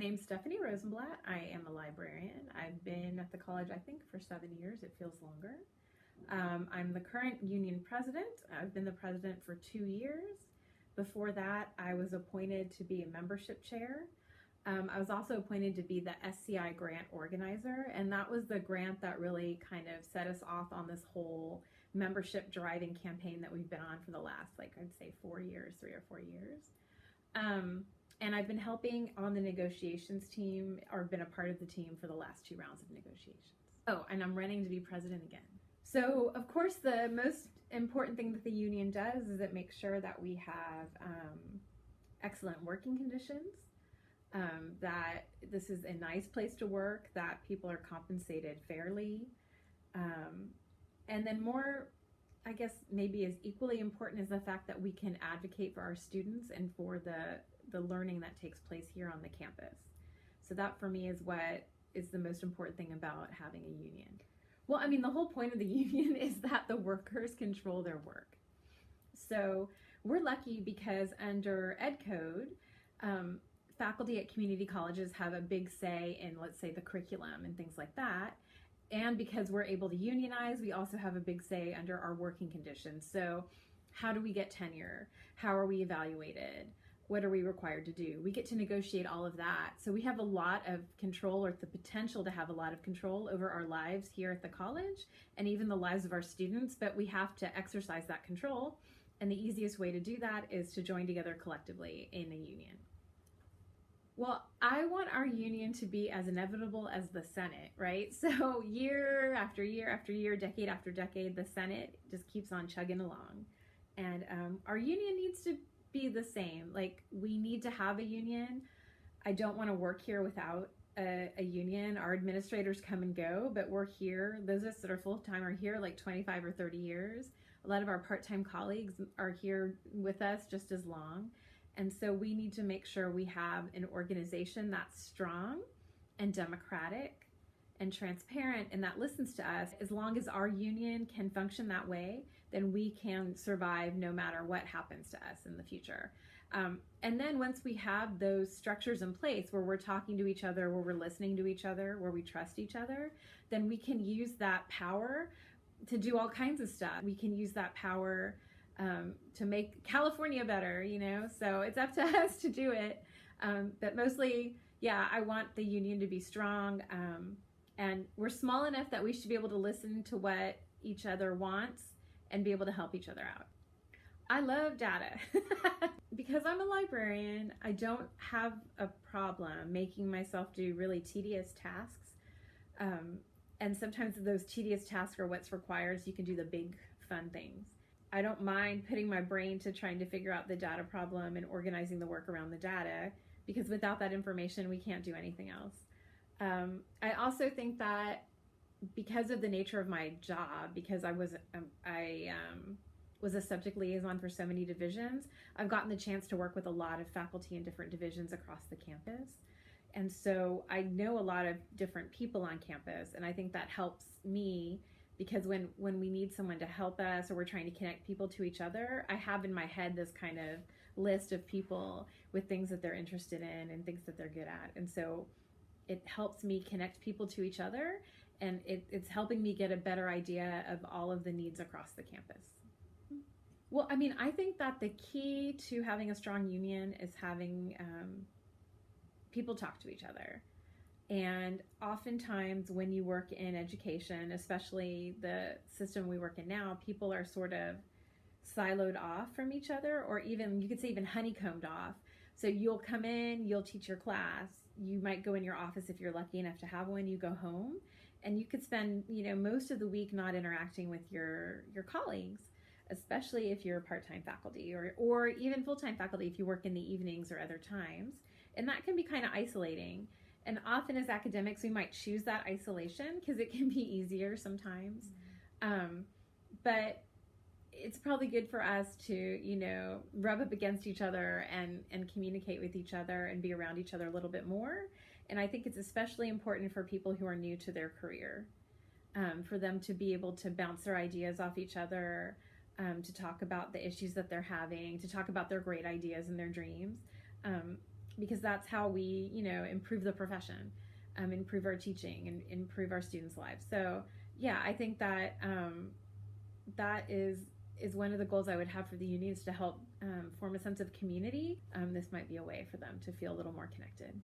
name's Stephanie Rosenblatt. I am a librarian. I've been at the college, I think, for 7 years. It feels longer. I'm the current union president. I've been the president for 2 years. Before that, I was appointed to be a membership chair. I was also appointed to be the SCI grant organizer, and that was the grant that really kind of set us off on this whole membership driving campaign that we've been on for the last, I'd say 4 years, 3 or 4 years. And I've been helping on the negotiations team, or been a part of the team for the last 2 rounds of negotiations. Oh, and I'm running to be president again. So, of course, the most important thing that the union does is it makes sure that we have excellent working conditions, that this is a nice place to work, that people are compensated fairly, and then more, I guess, maybe as equally important is the fact that we can advocate for our students and for the learning that takes place here on the campus. So that for me is what is the most important thing about having a union. Well, I mean, the whole point of the union is that the workers control their work. So we're lucky because under Ed Code, faculty at community colleges have a big say in, let's say, the curriculum and things like that. And because we're able to unionize, we also have a big say under our working conditions. So how do we get tenure? How are we evaluated? What are we required to do? We get to negotiate all of that. So we have a lot of control, or the potential to have a lot of control over our lives here at the college and even the lives of our students, but we have to exercise that control. And the easiest way to do that is to join together collectively in a union. Well, I want our union to be as inevitable as the Senate, right? So year after year after year, decade after decade, the Senate just keeps on chugging along. And our union needs to be the same. Like, we need to have a union. I don't want to work here without a union. Our administrators come and go, but we're here. Those of us that are full-time are here like 25 or 30 years. A lot of our part-time colleagues are here with us just as long. And so we need to make sure we have an organization that's strong and democratic and transparent and that listens to us. As long as our union can function that way, then we can survive no matter what happens to us in the future. And then once we have those structures in place where we're talking to each other, where we're listening to each other, where we trust each other, then we can use that power to do all kinds of stuff. We can use that power to make California better, you know, so it's up to us to do it. But mostly, yeah, I want the union to be strong. And we're small enough that we should be able to listen to what each other wants and be able to help each other out. I love data. Because I'm a librarian, I don't have a problem making myself do really tedious tasks. And sometimes those tedious tasks are what's required so you can do the big fun things. I don't mind putting my brain to trying to figure out the data problem and organizing the work around the data, because without that information, we can't do anything else. I also think that because of the nature of my job, because I was a subject liaison for so many divisions, I've gotten the chance to work with a lot of faculty in different divisions across the campus. And so I know a lot of different people on campus, and I think that helps me because when we need someone to help us or we're trying to connect people to each other, I have in my head this kind of list of people with things that they're interested in and things that they're good at. And so it helps me connect people to each other, and it's helping me get a better idea of all of the needs across the campus. Well, I mean, I think that the key to having a strong union is having people talk to each other. And oftentimes when you work in education, especially the system we work in now, people are sort of siloed off from each other, or even, you could say even honeycombed off. So you'll come in, you'll teach your class, you might go in your office if you're lucky enough to have one, you go home, and you could spend, you know, most of the week not interacting with your colleagues, especially if you're part-time faculty or even full-time faculty if you work in the evenings or other times. And that can be kind of isolating. And often as academics, we might choose that isolation because it can be easier sometimes. But it's probably good for us to, you know, rub up against each other and communicate with each other and be around each other a little bit more. And I think it's especially important for people who are new to their career, for them to be able to bounce their ideas off each other, to talk about the issues that they're having, to talk about their great ideas and their dreams. because that's how we, improve the profession, improve our teaching, and improve our students' lives. So yeah, I think that that is one of the goals I would have for the union, is to help form a sense of community. This might be a way for them to feel a little more connected.